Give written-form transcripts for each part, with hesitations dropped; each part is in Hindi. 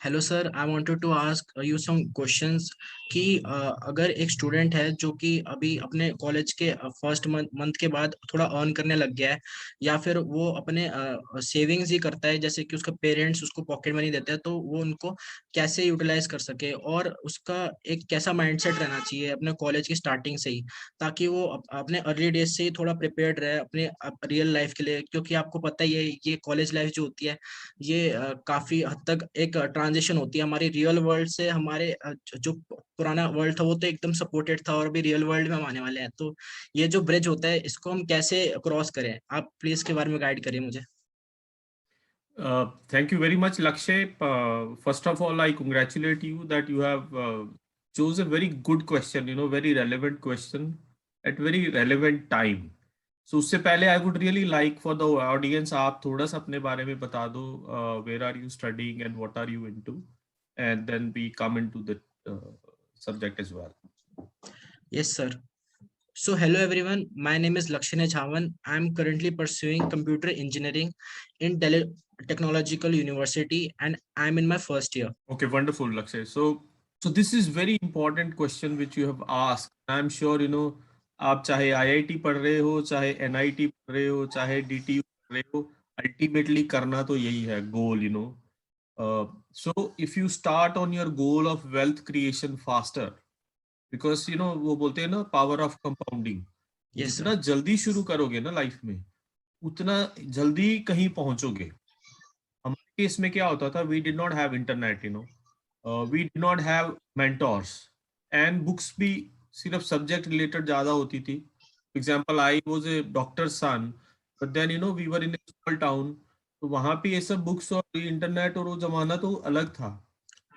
Hello sir, I wanted to ask you some questions कि अगर एक स्टूडेंट है जो कि अभी अपने कॉलेज के फर्स्ट मंथ के बाद थोड़ा अर्न करने लग गया है, या फिर वो अपने सेविंग्स ही करता है, जैसे कि उसका पेरेंट्स उसको पॉकेट मनी देता है, तो वो उनको कैसे यूटिलाइज कर सके और उसका एक कैसा माइंडसेट रहना चाहिए अपने कॉलेज की स्टार्टिंग से ही, ताकि वो अपने अर्ली डेज से ही थोड़ा प्रिपेयर्ड रहे अपने रियल लाइफ के लिए। क्योंकि आपको पता ही है, ये कॉलेज लाइफ जो होती है, ये काफी हद तक एक ट्रांजिशन होती है हमारी रियल वर्ल्ड से। हमारे जो पुराना वर्ल्ड था वो तो एकदम सपोर्टेड था, और अभी रियल वर्ल्ड में हम आने वाले हैं, तो ये जो ब्रिज होता है इसको हम कैसे क्रॉस करें? आप प्लीज के बारे में गाइड करिए मुझे। Thank you very much, Lakshay. First of all, I congratulate you that you have chose a very good question, very relevant question at very relevant time. So उससे पहले I would really like for the audience आप थोड़ा सा अपने बारे में बता दो, where are you studying and what are you into, and then we come into the subject as well. Yes sir. So hello everyone, my name is Lakshya Jhawan. I am currently pursuing computer engineering in Delhi Technological University, and I am in my first year. Okay, wonderful, Lakshay. So this is very important question which you have asked. I'm sure आप चाहे IIT पढ़ रहे हो, चाहे NIT पढ़ रहे हो, चाहे DTU पढ़ रहे हो, अल्टीमेटली करना तो यही है गोल. So if you start on your goal of wealth creation faster, because वो बोलते हैं ना power of compounding. Yes sir. जितना जल्दी शुरू करोगे ना लाइफ में, उतना जल्दी कहीं पहुंचोगे. हमारे केस में क्या होता था, we did not have internet, we did not have mentors, and books भी सिर्फ सब्जेक्ट रिलेटेड ज़्यादा होती थी. For example, I was a doctor son, but then we were in a small town, तो वहाँ पे ये सब बुक्स और इंटरनेट और वो जमाना तो अलग था.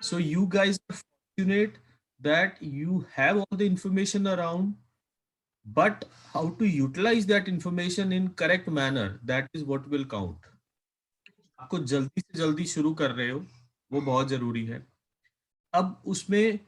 So you guys are fortunate that you have all the information around, but how to utilize that information in correct manner, that is what will count. आपको जल्दी से जल्दी शुरू कर रहे हो, वो बहुत जरूरी है. अब उसमें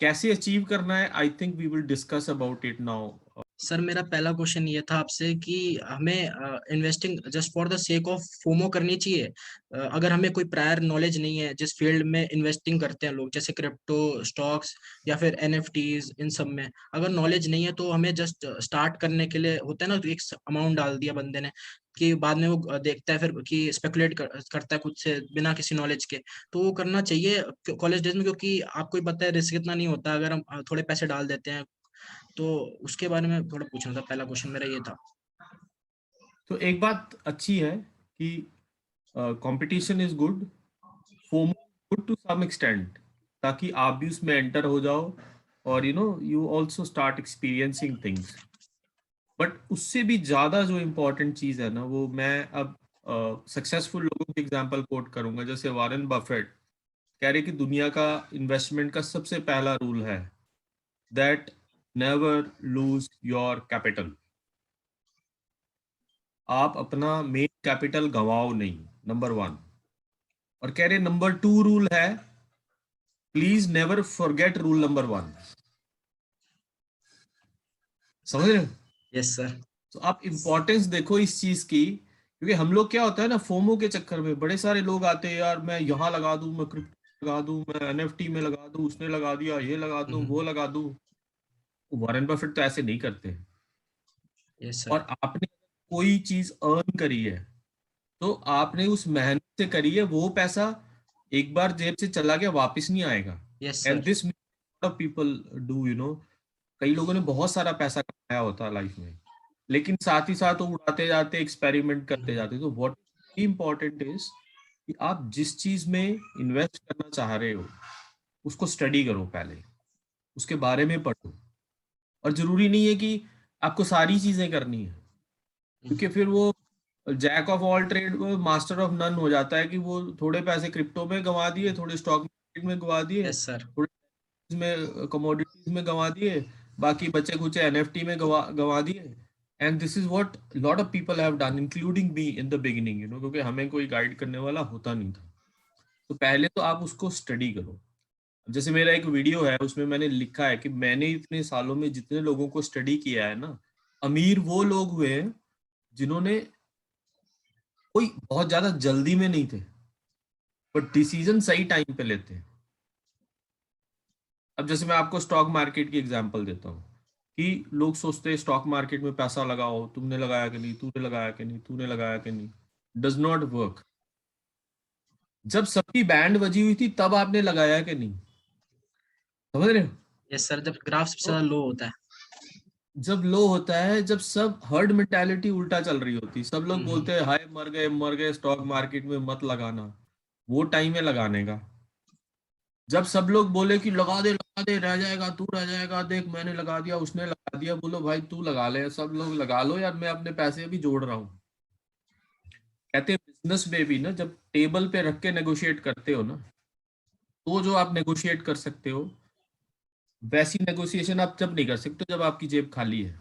कैसे अचीव करना है, I think we will discuss about it now. Sir, मेरा पहला क्वेश्चन ये था आपसे कि हमें investing just for the sake of FOMO करनी चाहिए? अगर हमें कोई प्रायर नॉलेज नहीं है जिस फील्ड में इन्वेस्टिंग करते हैं लोग, जैसे क्रिप्टो, स्टॉक्स या फिर एनएफटीज, इन सब में अगर नॉलेज नहीं है, तो हमें जस्ट स्टार्ट करने के लिए होता है ना, तो एक अमाउंट डाल दिया बंदे ने, कि बाद में वो देखता है फिर कि स्पेकुलेट करता है खुद से बिना किसी नॉलेज के, तो वो करना चाहिए कॉलेज डेज में? क्योंकि आपको ही पता है रिस्क इतना नहीं होता अगर हम थोड़े पैसे डाल देते हैं। तो उसके बारे में थोड़ा पूछना था, पहला क्वेश्चन मेरा ये था। तो एक बात अच्छी है कि competition is good, FOMO good to some extent, ताकि आप भी उसमें एंटर हो जाओ और you also start experiencing things. But उससे भी ज्यादा जो इम्पोर्टेंट चीज है ना, वो मैं अब सक्सेसफुल लोगों के एग्जांपल कोट करूंगा. जैसे वॉरेन बफेट कह रहे कि दुनिया का इन्वेस्टमेंट का सबसे पहला रूल है that never lose your capital. आप अपना मेन कैपिटल गवाओ नहीं, नंबर वन. और कह रहे नंबर टू रूल है, please never forget rule number one. समझ रहे हो? Yes sir. तो आप इंपॉर्टेंस देखो इस चीज की, क्योंकि हम लोग क्या होता है ना, फोमो के चक्कर में बड़े सारे लोग आते हैं, यार मैं यहाँ लगा दूं, मैं क्रिप्टो लगा दूं, मैं एनएफटी में लगा दूं, उसने लगा दिया, ये लगा दूं, वो लगा दूं. वॉरेन बफेट तो ऐसे नहीं करते. Yes sir. और आपने कोई चीज अर्न करी है, तो आपने उस मेहनत से करी है, वो पैसा एक बार जेब से चला गया वापस नहीं आएगा. Yes and sir. This people do, कई लोगों ने बहुत सारा पैसा कमाया होता है लाइफ में, लेकिन साथ ही साथ वो उड़ाते जाते, एक्सपेरिमेंट करते जाते. तो व्हाट इम्पोर्टेंट इज कि आप जिस चीज में इन्वेस्ट करना चाह रहे हो उसको स्टडी करो पहले, उसके बारे में पढ़ो. और जरूरी नहीं है कि आपको सारी चीजें करनी है, क्योंकि फिर वो जैक ऑफ ऑल ट्रेड वो मास्टर ऑफ नन हो जाता है, कि वो थोड़े पैसे क्रिप्टो में गंवा दिए, थोड़े स्टॉक मार्केट में गंवा दिए, यस सर। थोड़े में कमोडिटीज में गंवा दिए, बाकी बचे कुछ एनएफटी में गंवा गंवा दिए. And this is what lot of people have done, including me in the beginning, क्योंकि हमें कोई गाइड करने वाला होता नहीं था. तो पहले तो आप उसको स्टडी करो. जैसे मेरा एक वीडियो है, उसमें मैंने लिखा है कि मैंने इतने सालों में जितने लोगों को स्टडी किया है ना, अमीर वो लोग हुए हैं जिन्होंने कोई बहुत ज्यादा जल्दी में नहीं थे. बट डिसीजन सही टाइम पे लेते हैं। अब जैसे मैं आपको स्टॉक मार्केट की एग्जांपल देता हूँ कि लोग सोचते हैं स्टॉक मार्केट में पैसा लगाओ, तुमने लगाया कि नहीं, तूने लगाया कि नहीं, तूने लगाया कि नहीं। Does not work. जब सबकी बैंड बजी हुई थी तब आपने लगाया कि नहीं, समझ रहे हो? यस सर, जब ग्राफ सबसे तो ज्यादा लो होता है। जब लो होता है, जब सब हर्ड मेंटालिटी उल्टा चल रही होती, सब लोग हम्म। बोलते हैं हाय मर गए स्टॉक मार्केट में मत लगाना, वो टाइम है लगाने का। जब सब लोग बोले कि लगा दे रह जाएगा, तू रह जाएगा, देख मैंने लगा दिया, उसने लगा दिया, बोलो भाई तू लगा ले, सब लोग लगा लो यार, मैं अपने पैसे भी जोड़ रहा हूँ। कहते हैं बिजनेस में भी ना, जब टेबल पे रख के नेगोशिएट करते हो ना, तो जो आप नेगोशिएट कर सकते हो, वैसी नेगोशिएशन आप जब नहीं कर सकते जब आपकी जेब खाली है।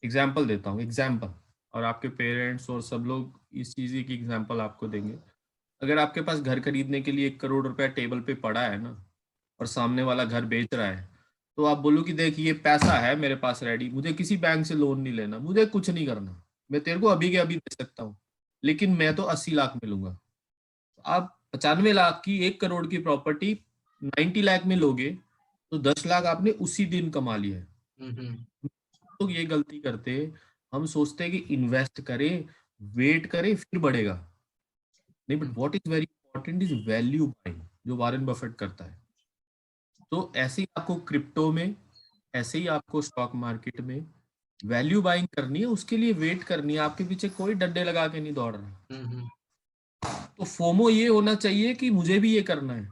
एग्जाम्पल देता हूँ, एग्जाम्पल, और आपके पेरेंट्स और सब लोग इस चीज की एग्जाम्पल आपको देंगे। अगर आपके पास घर खरीदने के लिए 1 करोड़ रुपया टेबल पे पड़ा है ना, और सामने वाला घर बेच रहा है, तो आप बोलो कि देख ये पैसा है मेरे पास रेडी, मुझे किसी बैंक से लोन नहीं लेना, मुझे कुछ नहीं करना, मैं तेरे को अभी के अभी दे सकता हूँ, लेकिन मैं तो 80 लाख में लूंगा। आप 95 लाख की 1 करोड़ की प्रॉपर्टी 90 लाख में लोगे, तो 10 लाख आपने उसी दिन कमा लिया है। हम्म। लोग ये गलती करते हैं, हम सोचते हैं कि इन्वेस्ट करें, वेट करें फिर बढ़ेगा। नहीं, but hmm. What is very important is value buying, जो वॉरेन बफेट करता है। तो ऐसे ही आपको क्रिप्टो में, ऐसे ही आपको स्टॉक मार्केट में वैल्यू बाइंग करनी है, उसके लिए वेट करनी है, आपके पीछे कोई डंडे लगा के नहीं दौड़ रहा। हम्म। तो फोमो ये होना चाहिए कि मुझे भी ये करना है,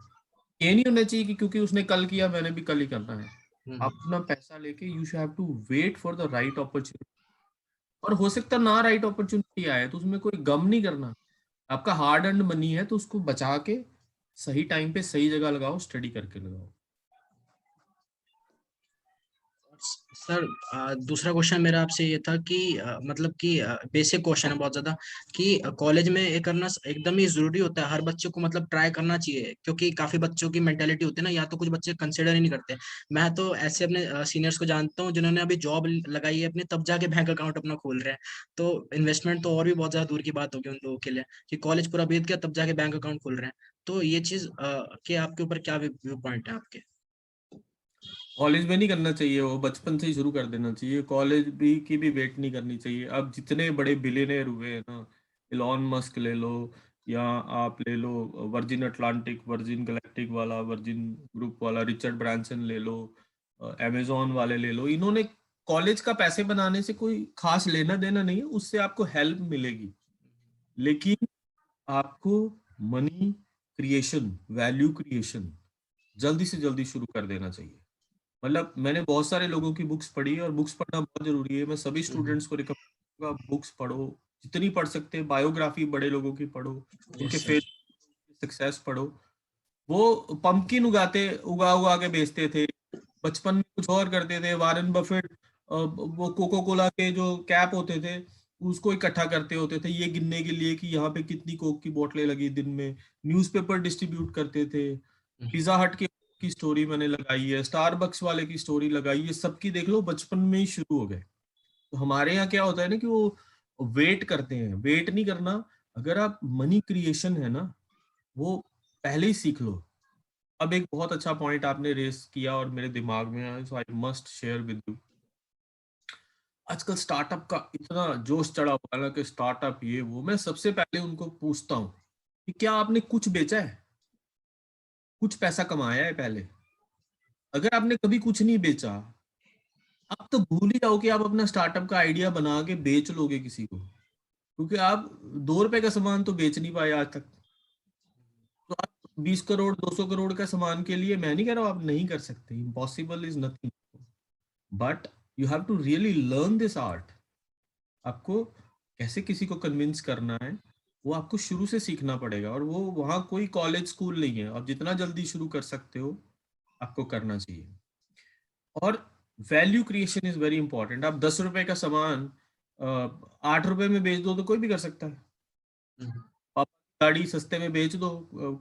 ये नहीं होना चाहिए कि क्योंकि उसने कल किया मैंने भी कल ही करना है। आप हम्म। अपना पैसा लेके you should have to wait for the right opportunity. और हो सकता ना राइट अपॉर्चुनिटी आए तो उसमें कोई गम नहीं करना। आपका हार्ड अर्न मनी है तो उसको बचा के सही टाइम पे सही जगह लगाओ, स्टडी करके लगाओ। सर, दूसरा क्वेश्चन मेरा आपसे ये था कि मतलब कि बेसिक क्वेश्चन है बहुत ज्यादा, कि कॉलेज में ये करना एकदम ही जरूरी होता है हर बच्चे को, मतलब ट्राई करना चाहिए, क्योंकि काफी बच्चों की मेंटेलिटी होती है ना, या तो कुछ बच्चे कंसिडर ही नहीं करते। मैं तो ऐसे अपने सीनियर्स को जानता हूँ जिन्होंने अभी जॉब लगाई है अपनी, तब जाके बैंक अकाउंट अपना खोल रहे हैं। तो इन्वेस्टमेंट तो और भी बहुत ज्यादा दूर की बात होगी उन लोगों के लिए, कि कॉलेज पूरा बीत गया तब जाके बैंक अकाउंट खोल रहे हैं। तो ये चीज के आपके ऊपर क्या व्यू पॉइंट है आपके? कॉलेज में नहीं करना चाहिए, वो बचपन से ही शुरू कर देना चाहिए। कॉलेज भी की भी वेट नहीं करनी चाहिए। अब जितने बड़े बिलियनर हुए हैं ना, इलॉन मस्क ले लो, या आप ले लो वर्जिन अटलांटिक, वर्जिन गैलेक्टिक वाला, वर्जिन ग्रुप वाला रिचर्ड ब्रांसन ले लो, अमेजोन वाले ले लो, इन्होंने कॉलेज का पैसे बनाने से कोई खास लेना देना नहीं है, उससे आपको हेल्प मिलेगी, लेकिन आपको मनी क्रिएशन, वैल्यू क्रिएशन जल्दी से जल्दी शुरू कर देना चाहिए। मतलब मैंने बहुत सारे लोगों की बुक्स पढ़ी है, और बुक्स पढ़ना बहुत जरूरी है। मैं सभी हम्म। स्टूडेंट्स को रिकमेंड करूंगा, बुक्स पढ़ो, जितनी पढ़ सकते हैं, बायोग्राफी बड़े लोगों की पढ़ो, उनके यस सर। फेल सक्सेस पढ़ो। वो पंपकिन उगा उगा के बेचते थे, बचपन में कुछ और करते थे। वारेन बफेट वो कोको कोला के जो कैप होते थे उसको इकट्ठा करते होते थे, ये गिनने के लिए कि यहाँ पे कितनी कोक की बोतलें लगी दिन में। न्यूज़पेपर डिस्ट्रीब्यूट करते थे। पिज्जा हट की स्टोरी मैंने लगाई है, स्टारबक्स वाले की स्टोरी लगाई है, सबकी देख लो बचपन में ही शुरू हो गए। तो हमारे यहाँ क्या होता है ना कि वो वेट करते हैं, वेट नहीं करना। अगर आप मनी क्रिएशन है ना, वो पहले ही सीख लो। अब एक बहुत अच्छा पॉइंट आपने रेस किया और मेरे दिमाग में आया, so I must share with you. आजकल स्टार्टअप का इतना जोश चढ़ा हुआ है ना कि स्टार्टअप ये वो, मैं सबसे पहले उनको पूछता हूँ कि क्या आपने कुछ बेचा है, कुछ पैसा कमाया है पहले? अगर आपने कभी कुछ नहीं बेचा, आप तो भूल ही जाओ कि आप अपना स्टार्टअप का आइडिया बना के बेच लोगे किसी को, क्योंकि आप 2 रुपए का सामान तो बेच नहीं पाए आज तक। तो आप 20 करोड़ 200 करोड़ का सामान के लिए, मैं नहीं कह रहा हूं आप नहीं कर सकते, impossible is nothing, but you have to really learn this art. आपको कैसे किसी को कन्विंस करना है, वो आपको शुरू से सीखना पड़ेगा, और वो वहाँ कोई कॉलेज स्कूल नहीं है। आप जितना जल्दी शुरू कर सकते हो आपको करना चाहिए। और value creation is very important. आप 10 रुपए का सामान 8 रुपए में बेच दो तो कोई भी कर सकता है। हम्म। आप गाड़ी सस्ते में बेच दो,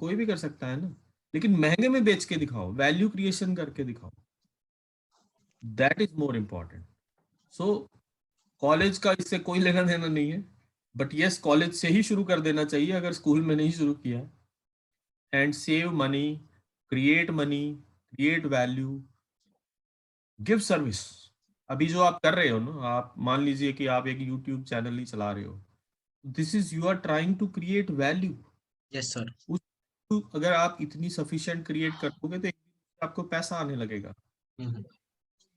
कोई भी कर सकता है ना। लेकिन महंगे में बेच के दिखाओ, वैल्यू क्रिएशन करके दिखाओ, that is more important. So college का इससे कोई लेना देना नहीं है, बट यस कॉलेज से ही शुरू कर देना चाहिए अगर स्कूल में नहीं शुरू किया। and save money, create money, create value, give service. अभी जो आप कर रहे हो ना, आप मान लीजिए कि आप एक यूट्यूब चैनल ही चला रहे हो, this is you are trying to create value. Yes sir. उस अगर आप इतनी सफिशिएंट क्रिएट करोगे तो एक दिन से आपको पैसा आने लगेगा।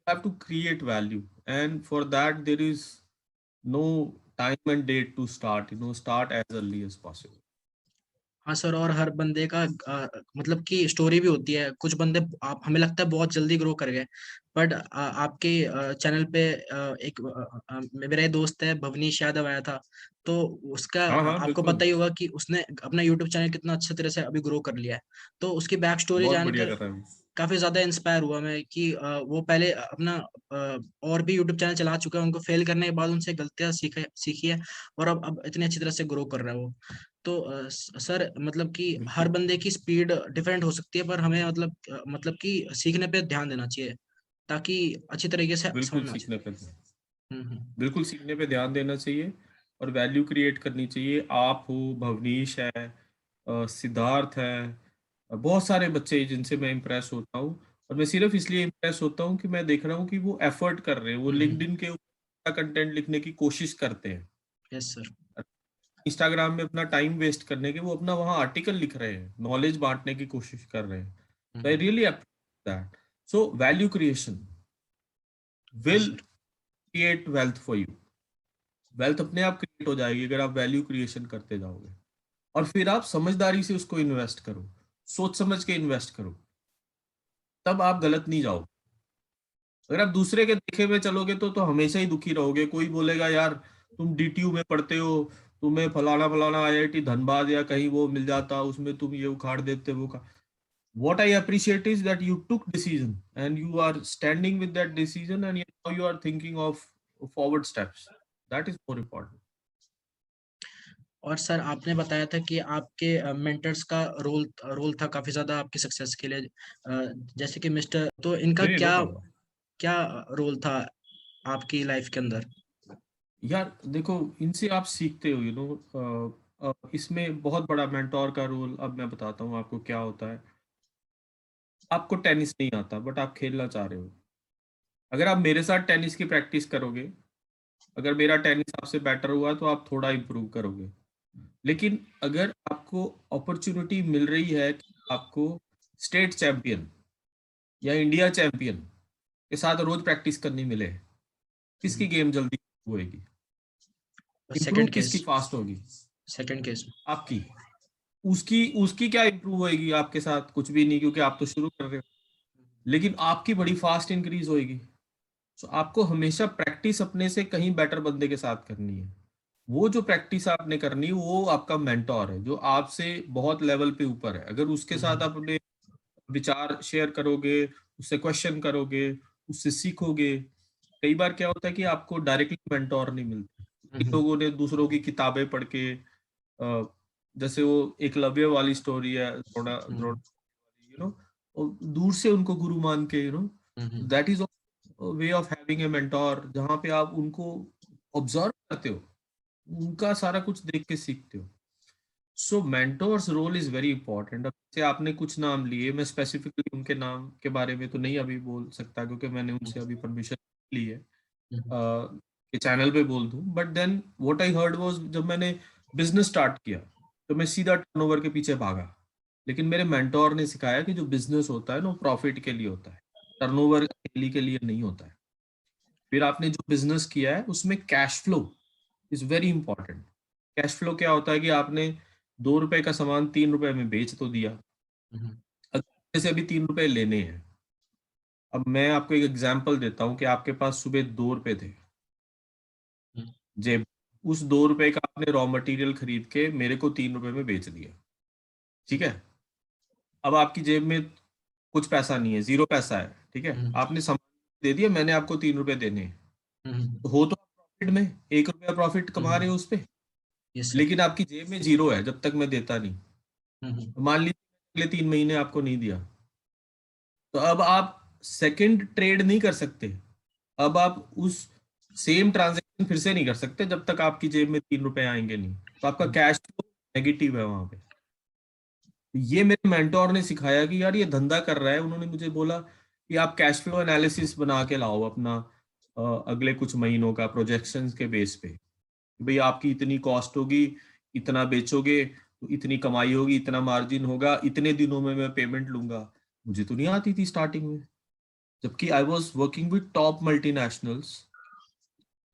Have to create value, and for that there is no time and date to start, start as early as possible. हाँ सर, और हर बंदे का मतलब कि स्टोरी भी होती है। कुछ बंदे आप हमें लगता है बहुत जल्दी ग्रो कर गए, बट आपके चैनल पे एक मेरा ही दोस्त है भवनीश यादव आया था, तो उसका हाँ हाँ आपको बिल्कुल, पता ही होगा कि उसने अपना यूट्यूब चैनल कितना अच्छे तरह से अभी ग्रो कर लिया है। तो उसकी बैक स्टोरी बहुत बढ़िया जानकर कर रहा है। काफी ज्यादा इंस्पायर हुआ मैं कि वो पहले अपना और भी यूट्यूब चैनल चला चुका है, उनको फेल करने के बाद उनसे गलतियां सीखी है, और अब इतनी अच्छी तरह से ग्रो कर रहा है वो। तो सर मतलब कि हर बिल्कुल बंदे की स्पीड डिफरेंट हो सकती है, पर हमें मतलब कि सीखने पे ध्यान देना चाहिए ताकि अच्छी तरीके से बिल्कुल समझना चाहिए। सीखने पे हम्म। बिल्कुल सीखने पे ध्यान देना चाहिए और वैल्यू क्रिएट करनी चाहिए। आप हो, भवनीश है, सिद्धार्थ है, बहुत सारे बच्चे हैं जिनसे मैं इम्प्रेस होता हूँ। और मैं सिर्फ इसलिए इम्प्रेस होता हूँ कि मैं देख रहा हूँ कि वो एफर्ट कर रहे हैं, वो लिंक्डइन के ऊपर कंटेंट लिखने की कोशिश करते हैं। Yes sir. इंस्टाग्राम में अपना टाइम वेस्ट करने के वो अपना वहाँ आर्टिकल लिख रहे हैं, नॉलेज बांटने की कोशिश कर रहे हैं। तो I really appreciate that. So value creation yes will sir. Create wealth for you. Wealth अपने आप क्रिएट हो जाएगी अगर आप वैल्यू क्रिएशन करते जाओगे। और फिर आप समझदारी से उसको इन्वेस्ट करो, सोच समझ के इन्वेस्ट करो, तब आप गलत नहीं जाओगे। अगर आप दूसरे के देखे में चलोगे तो हमेशा ही दुखी रहोगे। कोई बोलेगा यार तुम डीटीयू में पढ़ते हो, तुम्हें फलाना फलाना आईआईटी धनबाद या कहीं वो मिल जाता, उसमें तुम ये उखाड़ देते वो का। What I appreciate is that you took decision and you are standing with that decision, and now you are thinking of forward steps. That is more important. और सर आपने बताया था कि आपके मेंटर्स का रोल रोल था काफी ज्यादा आपकी सक्सेस के लिए, जैसे कि मिस्टर, तो इनका नहीं, नो क्या प्रॉब्लम। क्या रोल था आपकी लाइफ के अंदर? यार देखो, इनसे आप सीखते हो, इसमें बहुत बड़ा मेंटोर का रोल। अब मैं बताता हूँ आपको क्या होता है। आपको टेनिस नहीं आता बट आप खेलना चाह रहे हो। अगर आप मेरे साथ टेनिस की प्रैक्टिस करोगे, अगर मेरा टेनिस आपसे बेटर हुआ तो आप थोड़ा इम्प्रूव करोगे। लेकिन अगर आपको अपॉर्चुनिटी मिल रही है कि आपको स्टेट चैंपियन या इंडिया चैंपियन के साथ रोज प्रैक्टिस करनी मिले, किसकी गेम जल्दी होएगी, इम्प्रूव सेकंड किसकी केस। फास्ट होगी? Second case. आपकी। उसकी उसकी क्या इम्प्रूव होएगी आपके साथ? कुछ भी नहीं, क्योंकि आप तो शुरू कर रहे हो। लेकिन आपकी बड़ी फास्ट इंक्रीज होएगी। सो आपको हमेशा प्रैक्टिस अपने से कहीं बेटर बंदे के साथ करनी है। वो जो प्रैक्टिस आपने करनी है वो आपका मेंटोर है जो आपसे बहुत लेवल पे ऊपर है। अगर उसके साथ आप अपने विचार शेयर करोगे, उससे क्वेश्चन करोगे, उससे सीखोगे। कई बार क्या होता है कि आपको डायरेक्टली मेंटोर नहीं मिलते। कई लोगों ने दूसरों की किताबें पढ़ के, जैसे वो एकलव्य वाली स्टोरी है, द्रोणा द्रोण, यू नो, दूर से उनको गुरु मान के, that is way of having a mentor, जहाँ पे आप उनको ऑब्जर्व करते हो, उनका सारा कुछ देख के सीखते हो। So mentors role is very important. अब से आपने कुछ नाम लिए, मैं स्पेसिफिकली उनके नाम के बारे में तो नहीं अभी बोल सकता क्योंकि मैंने उनसे अभी परमिशन ली है कि चैनल पे बोल दूं। But then what I heard was, जब मैंने बिजनेस स्टार्ट किया तो मैं सीधा टर्नओवर के पीछे भागा। लेकिन मेरे मेंटोर ने सिखाया कि जो बिजनेस होता है ना, प्रॉफिट के लिए होता है, टर्नओवर के लिए नहीं होता है। फिर आपने जो बिजनेस किया है उसमें cash flow is very important. Cash flow क्या होता है कि आपने 2 रुपए का सामान 3 रुपए में बेच तो दिया, अगले से अभी 3 रुपए लेने हैं। अब मैं आपको एक एग्जांपल देता हूँ कि आपके पास सुबह 2 रुपए थे जेब, उस 2 रुपए का आपने रॉ मटेरियल खरीद के मेरे को 3 रुपए में बेच दिया। ठीक है, अब आपकी जेब में कुछ पैसा नहीं है, जीरो पैसा है। ठीक है, आपने सामान दे दिया, मैंने आपको 3 रुपए देने हैं। तो हो तो प्रॉफिट में, 1 रुपया प्रॉफिट कमा रहे हो उस पे। Yes sir. लेकिन आपकी जेब में जीरो है जब तक मैं देता नहीं। तो मान लीजिए अगले 3 महीने आपको नहीं दिया, तो अब आप सेकंड ट्रेड नहीं कर सकते। अब आप उस सेम ट्रांजेक्शन फिर से नहीं कर सकते जब तक आपकी जेब में 3 रुपए आएंगे नहीं। तो आपका कैश फ्लो नेगेटिव है वहां पे। तो ये मेरे मेंटोर ने सिखाया कि यार ये धंधा कर रहा है। उन्होंने मुझे बोला कि आप कैश फ्लो एनालिसिस बना के लाओ अपना अगले कुछ महीनों का प्रोजेक्शंस के बेस पे, भाई आपकी इतनी कॉस्ट होगी, इतना बेचोगे तो इतनी कमाई होगी, इतना मार्जिन होगा, इतने दिनों में मैं पेमेंट लूंगा। मुझे तो नहीं आती थी स्टार्टिंग में, जबकि I was working with top multinationals.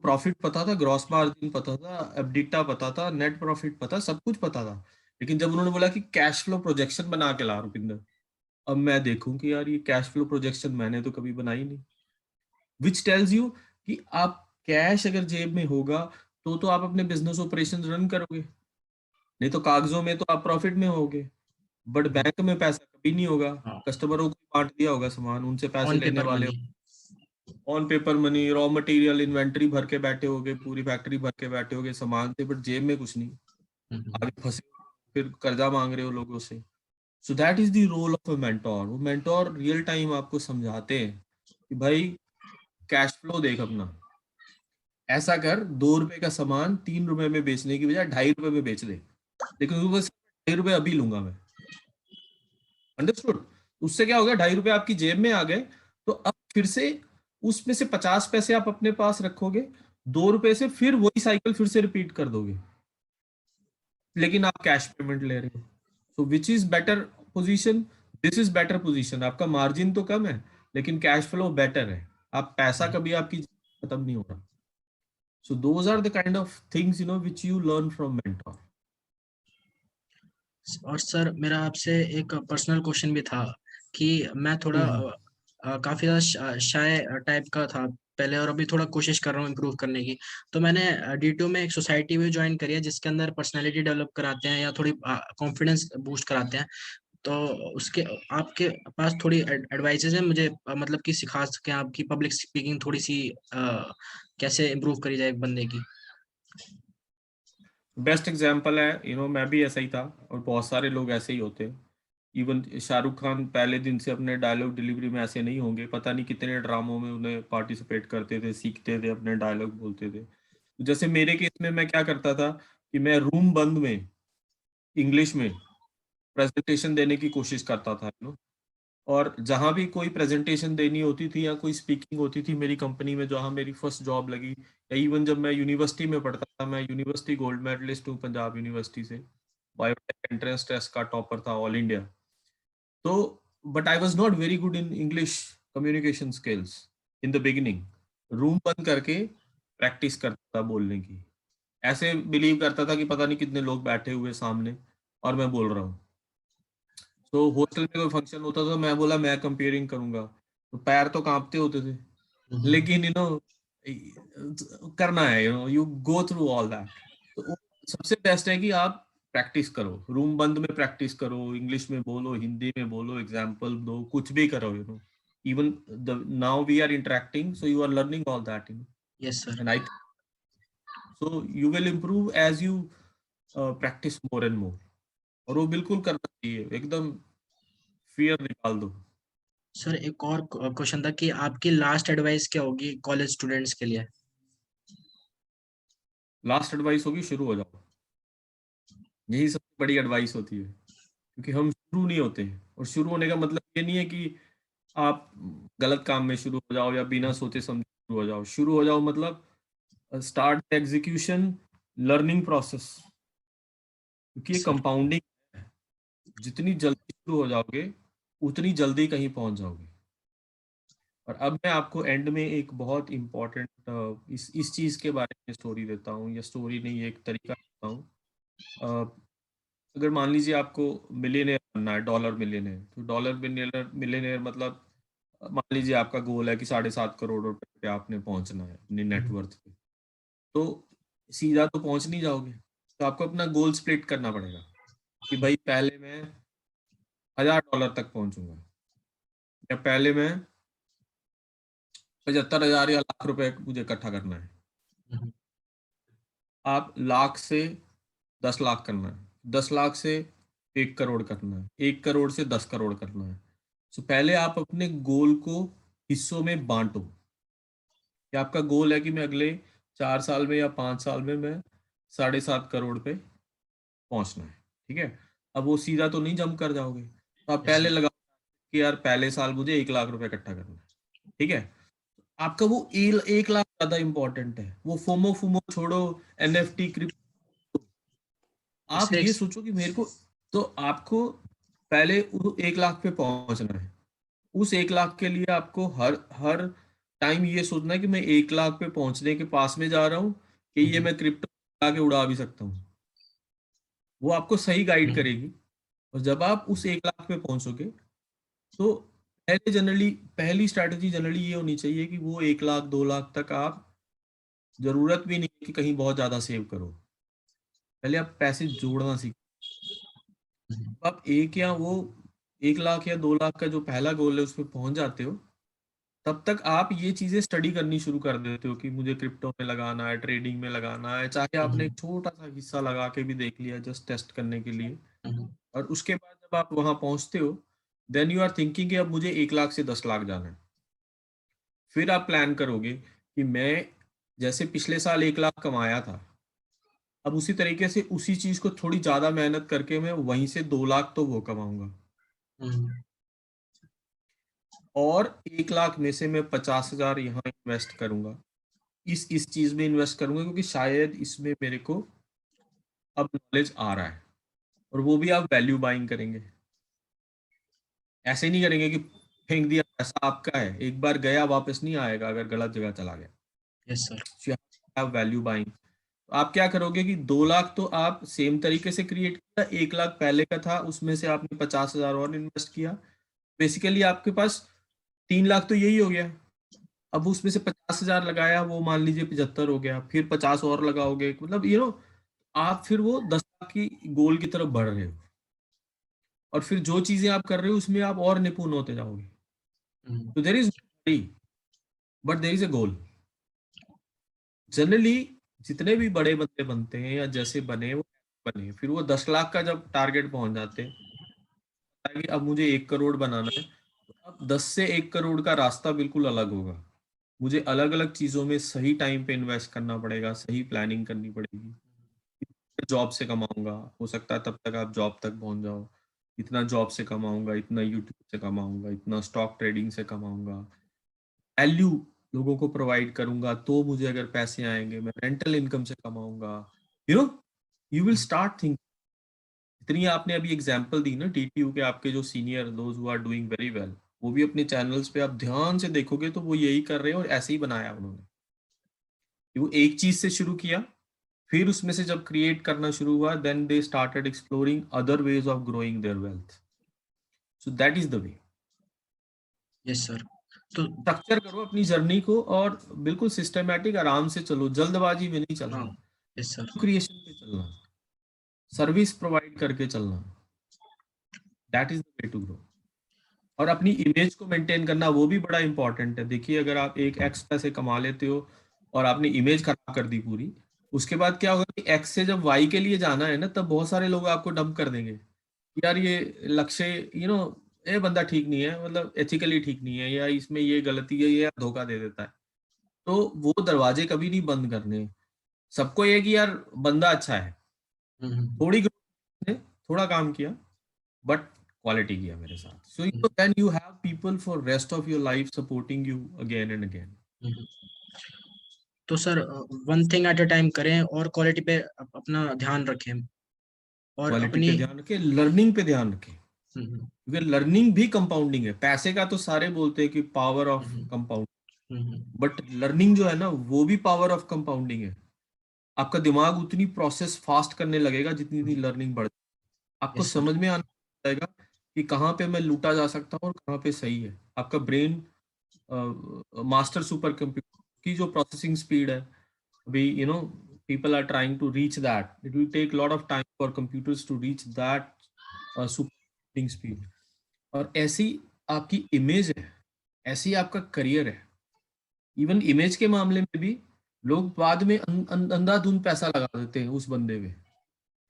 Profit पता था, ग्रॉस मार्जिन पता था, एबिटा पता था, नेट प्रॉफिट पता, सब कुछ पता था। लेकिन जब उन्होंने बोला कि कैश फ्लो प्रोजेक्शन बना के ला रुपिंदर, अब मैं देखूं कि यार ये कैश फ्लो प्रोजेक्शन मैंने तो कभी बनाई नहीं। विच टेल्स यू कि आप कैश अगर जेब में होगा तो आप अपने बिजनेस ऑपरेशन रन करोगे, नहीं तो कागजों में तो आप प्रॉफिट में होगे, बट बैंक में पैसा कभी नहीं होगा। हाँ, कस्टमरों को बांट दिया होगा सामान, उनसे पैसे ऑन लेने पेपर वाले, money. On paper money, raw material inventory भर के बैठे होगे, पूरी फैक्ट्री भर के बैठे होगे सामान से, बट जेब में कुछ नहीं, आगे फंसे, फिर कर्जा मांग रहे हो लोगों से। So that is the role of a mentor. वो मेंटोर रियल टाइम आपको समझाते हैं कि भाई कैश फ्लो देख अपना, ऐसा कर 2 रुपए का सामान 3 रुपए में बेचने की बजाय 2.5 रुपए में बेच दे, लेकिन वो बस 2.5 रुपए अभी लूंगा मैं। अंडरस्टूड? उससे क्या हो गया, 2.5 रुपए आपकी जेब में आ गए, तो अब फिर से उसमें से 50 पैसे आप अपने पास रखोगे, 2 रुपए से फिर वही साइकिल फिर से रिपीट कर दोगे, लेकिन आप कैश पेमेंट ले रहे हो। So which is better position? This is better position. आपका मार्जिन तो कम है लेकिन कैश फ्लो बेटर है, आप पैसा कभी आपकी खत्म नहीं हो रहा। So those are the kind of things which you learn from mentor. और सर मेरा आपसे एक पर्सनल क्वेश्चन भी था कि मैं थोड़ा हम्म। काफी ज्यादा शाय टाइप का था पहले, और अभी थोड़ा कोशिश कर रहा हूँ इम्प्रूव करने की। तो मैंने D2 में एक सोसाइटी भी ज्वाइन करी है जिसके अंदर पर्सनालिटी डेवलप कराते हैं या थोड़ी कॉन्फिडेंस बूस्ट कराते हैं। तो उसके आपके पास थोड़ी एडवाइसेज है मुझे, मतलब कि सिखा सके आपकी पब्लिक स्पीकिंग थोड़ी सी कैसे इम्प्रूव करी जाए एक बंदे की। बेस्ट एग्जाम्पल है, मैं भी ऐसा ही था और बहुत सारे लोग ऐसे ही होते हैं। इवन शाहरुख खान पहले दिन से अपने डायलॉग डिलीवरी में ऐसे नहीं होंगे, पता नहीं कितने ड्रामों में उन्हें पार्टिसिपेट करते थे, सीखते थे, अपने डायलॉग बोलते थे। जैसे मेरे केस में मैं क्या करता था कि मैं रूम बंद में इंग्लिश में प्रेजेंटेशन देने की कोशिश करता था, और जहां भी कोई प्रेजेंटेशन देनी होती थी या कोई स्पीकिंग होती थी मेरी कंपनी में, जहां मेरी फर्स्ट जॉब लगी, या इवन जब मैं यूनिवर्सिटी में पढ़ता था, मैं यूनिवर्सिटी गोल्ड मेडलिस्ट हूँ पंजाब यूनिवर्सिटी से, बायोटेक एंट्रेंस टेस्ट का टॉपर था ऑल इंडिया। तो but I was not very good in English communication skills in the beginning. Room बंद करके प्रैक्टिस करता था बोलने की, ऐसे बिलीव करता था कि पता नहीं कितने लोग बैठे हुए सामने और मैं बोल रहा हूँ। तो हॉस्टल में कोई फंक्शन होता था, मैं बोला मैं कंपेयरिंग करूंगा, तो पैर तो कांपते होते थे, लेकिन करना है, you go through all that. तो सबसे बेस्ट है कि आप प्रैक्टिस करो, रूम बंद में प्रैक्टिस करो, इंग्लिश में बोलो, हिंदी में बोलो, एग्जाम्पल दो, कुछ भी करो, even the now we are interacting, so you are learning all that, yes sir. And I so you will improve as you practice more and more. और वो बिल्कुल करना चाहिए, एकदम फियर निकाल दो। सर एक और क्वेश्चन था कि आपकी लास्ट एडवाइस क्या होगी कॉलेज स्टूडेंट्स के लिए। लास्ट एडवाइस होगी, शुरू हो जाओ। यही सबसे बड़ी एडवाइस होती है, क्योंकि हम शुरू नहीं होते हैं, और शुरू होने का मतलब ये नहीं है कि आप गलत काम में शुरू हो जाओ या बिना सोचे समझे शुरू हो जाओ। शुरू हो जाओ मतलब स्टार्ट एग्जीक्यूशन, लर्निंग प्रोसेस, क्योंकि ये सर। कंपाउंडिंग है। जितनी जल्दी शुरू हो जाओगे उतनी जल्दी कहीं पहुंच जाओगे। और अब मैं आपको एंड में एक बहुत इंपॉर्टेंट इस चीज के बारे में स्टोरी देता हूँ, या स्टोरी नहीं, एक तरीका देता हूँ। अगर मान लीजिए आपको मिलियनेयर बनना है, डॉलर मिलियनेयर, तो डॉलर मिलियनेयर मिलियनेयर मतलब मान लीजिए आपका गोल है कि 7.5 करोड़ रुपए पे आपने पहुंचना है अपनी नेटवर्थ पे। तो सीधा तो पहुंच नहीं जाओगे, तो आपको अपना गोल स्प्लिट करना पड़ेगा कि भाई पहले मैं 1,000 डॉलर तक पहुंचूंगा, या पहले मैं 75,000 या लाख रुपए मुझे इकट्ठा करना है। आप लाख से 10 लाख करना है, 10 लाख से 1 करोड़ करना है, 1 करोड़ से 10 करोड़ करना है। तो पहले आप अपने गोल को हिस्सों में बांटो, कि आपका गोल है कि मैं अगले 4 साल में या 5 साल में मैं 7.5 करोड़ पे पहुंचना है, ठीक है। अब वो सीधा तो नहीं जंप कर जाओगे, तो आप यस पहले सर। लगा कि यार पहले साल मुझे 1 लाख रुपए इकट्ठा करना है, ठीक है। आपका वो 1 लाख ज्यादा इंपॉर्टेंट है, वो फोमो फुमो छोड़ो, एनएफटी क्रिप्टो। आप इससे ये सोचो कि मेरे को, तो आपको पहले 1 लाख पे पहुंचना है। उस 1 लाख के लिए आपको हर हर टाइम ये सोचना है कि मैं 1 लाख पे पहुंचने के पास में जा रहा हूँ, कि ये मैं क्रिप्टो लगा के उड़ा भी सकता हूँ। वो आपको सही गाइड करेगी। और जब आप उस 1 लाख पे पहुंचोगे, तो पहली स्ट्रैटेजी जनरली ये होनी चाहिए कि वो 1 लाख 2 लाख तक आप, जरूरत भी नहीं है कि कहीं बहुत ज्यादा सेव करो, पहले आप पैसे जोड़ना सीखो। आप एक या वो 1 लाख या 2 लाख का जो पहला गोल है उसमें पहुंच जाते हो, तब तक आप ये चीजें स्टडी करनी शुरू कर देते हो कि मुझे क्रिप्टो में लगाना है, ट्रेडिंग में लगाना है, चाहे आपने एक छोटा सा हिस्सा लगा के भी देख लिया जस्ट टेस्ट करने के लिए। और उसके बाद जब आप वहां पहुंचते हो, देन यू आर थिंकिंग कि अब मुझे 1 लाख से 10 लाख जाना है। फिर आप प्लान करोगे कि मैं जैसे पिछले साल 1 लाख कमाया था, अब उसी तरीके से उसी चीज को थोड़ी ज्यादा मेहनत करके मैं वहीं से 2 लाख तो वो कमाऊंगा। और 1 लाख में से मैं 50,000 यहाँ इन्वेस्ट करूंगा, इस चीज में इन्वेस्ट करूंगा, क्योंकि शायद इसमें मेरे को अब नॉलेज आ रहा है। और वो भी आप वैल्यू बाइंग करेंगे, ऐसे नहीं करेंगे कि फेंक दिया पैसा आपका है, एक बार गया वापस नहीं आएगा अगर गलत जगह चला गया। Yes sir. आप वैल्यू बाइंग, तो आप क्या करोगे कि 2 लाख तो आप सेम तरीके से क्रिएट किया, 1 लाख पहले का था उसमें से आपने 50,000 और इन्वेस्ट किया, बेसिकली आपके पास 3 लाख तो यही हो गया। अब उसमें से 50,000 लगाया, वो मान लीजिए 75 हो गया, फिर 50 और लगाओगे, मतलब आप फिर वो 10 लाख की गोल की तरफ बढ़ रहे हो। और फिर जो चीजें आप कर रहे हो उसमें आप और निपुण होते जाओगे। तो there is but there is a goal. Generally जितने भी बड़े बंदे बनते हैं या जैसे बने वो बने, फिर वो 10 लाख का जब टारगेट पहुंच जाते हैं कि अब मुझे 1 करोड़ बनाना है, तो अब 10 से 1 करोड़ का रास्ता बिल्कुल अलग होगा। मुझे अलग अलग चीजों में सही टाइम पे इन्वेस्ट करना पड़ेगा, सही प्लानिंग करनी पड़ेगी। जॉब से कमाऊंगा, हो सकता है तब तक आप जॉब तक पहुंच जाओ, इतना जॉब से कमाऊंगा, इतना यूट्यूब से कमाऊंगा, इतना स्टॉक ट्रेडिंग से कमाऊंगा, वैल्यू लोगों को प्रोवाइड करूंगा तो मुझे अगर पैसे आएंगे, मैं रेंटल इनकम से कमाऊंगा। You know you will start think. इतनी आपने अभी एग्जांपल दी ना टीटीयू के, आपके जो senior those who are doing very well, वो भी अपने चैनल्स पे आप ध्यान से देखोगे तो वो यही कर रहे हैं और ऐसे ही बनाया उन्होंने। कि वो एक चीज से शुरू किया, फिर उसमें से जब क्रिएट करना शुरू हुआ, then they started exploring other ways of growing their wealth. So that is the way. Yes sir. तो स्ट्रक्चर करो अपनी जर्नी को और बिल्कुल सिस्टमेटिक आराम से चलो, जल्दबाजी में नहीं हाँ। चलना, यस सर। क्रिएशन पे चलना, सर्विस प्रोवाइड करके चलना। That is the way to grow. और अपनी इमेज को मेंटेन करना वो भी बड़ा इंपॉर्टेंट है। देखिए अगर आप एक एक्स पैसे कमा लेते हो और आपने इमेज खराब कर दी पूरी, उसके बाद क्या होगा कि एक्स से जब वाई के लिए जाना है ना, तब बहुत सारे लोग आपको डंप कर देंगे, यार ये लक्ष्य, ये बंदा ठीक नहीं है, मतलब एथिकली ठीक नहीं है, या इसमें ये गलती है, ये धोखा दे देता है। तो वो दरवाजे कभी नहीं बंद करने। सबको ये कि यार बंदा अच्छा है, थोड़ी growth ने थोड़ा काम किया, बट क्वालिटी किया मेरे साथ, so then you have people for rest of your life supporting you again and again. तो sir one thing at a time करें और क्वालिटी पे अपना ध्यान रखें और क्वालिटी अपनी। पे ध्यान रखें, लर्निंग पे ध्यान रखें, हम्म, क्योंकि लर्निंग भी कंपाउंडिंग है। पैसे का तो सारे बोलते हैं कि power of hmm, compound, hmm, but learning जो है ना वो भी पावर ऑफ कंपाउंडिंग है। आपका दिमाग उतनी प्रोसेस फास्ट करने लगेगा जितनी जितनी लर्निंग बढ़, आपको यस सर। समझ में आना जाएगा कि कहाँ पे मैं लूटा जा सकता हूँ और कहाँ पे सही है। आपका ब्रेन मास्टर सुपर कंप्यूटर की जो प्रोसेसिंग स्पीड है, अभी people are trying to reach that. It will take a lot of time for computers to reach that super speed. और ऐसी आपकी इमेज है, ऐसी आपका करियर है। इवन इमेज के मामले में भी लोग बाद में अंधाधुंध पैसा लगा देते हैं उस बंदे में।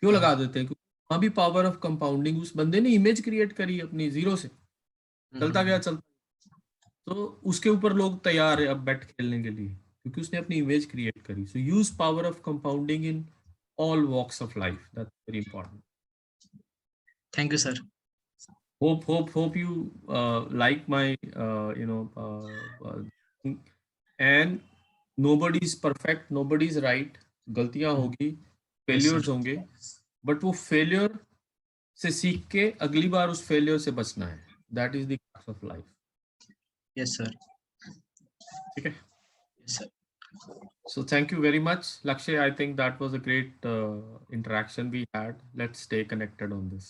क्यों लगा देते हैं? क्योंकि वहां भी पावर ऑफ कंपाउंडिंग, उस बंदे ने इमेज क्रिएट करी अपनी जीरो से, चलता गया चलता, तो उसके ऊपर लोग तैयार है अब बेट खेलने के लिए, क्योंकि उसने अपनी इमेज क्रिएट करी। So use power of compounding in all walks of life, that's very important. Thank you sir. Hope you like my and nobody is perfect, nobody is right. गलतियां होगी, यस फेलियर्स सर। होंगे, बट वो फेलियर से सीख के अगली बार उस फेलियर से बचना है. That is the crux of life. Yes sir. ठीक है. Yes sir. So thank you very much, Lakshay. I think that was a great interaction we had. Let's stay connected on this.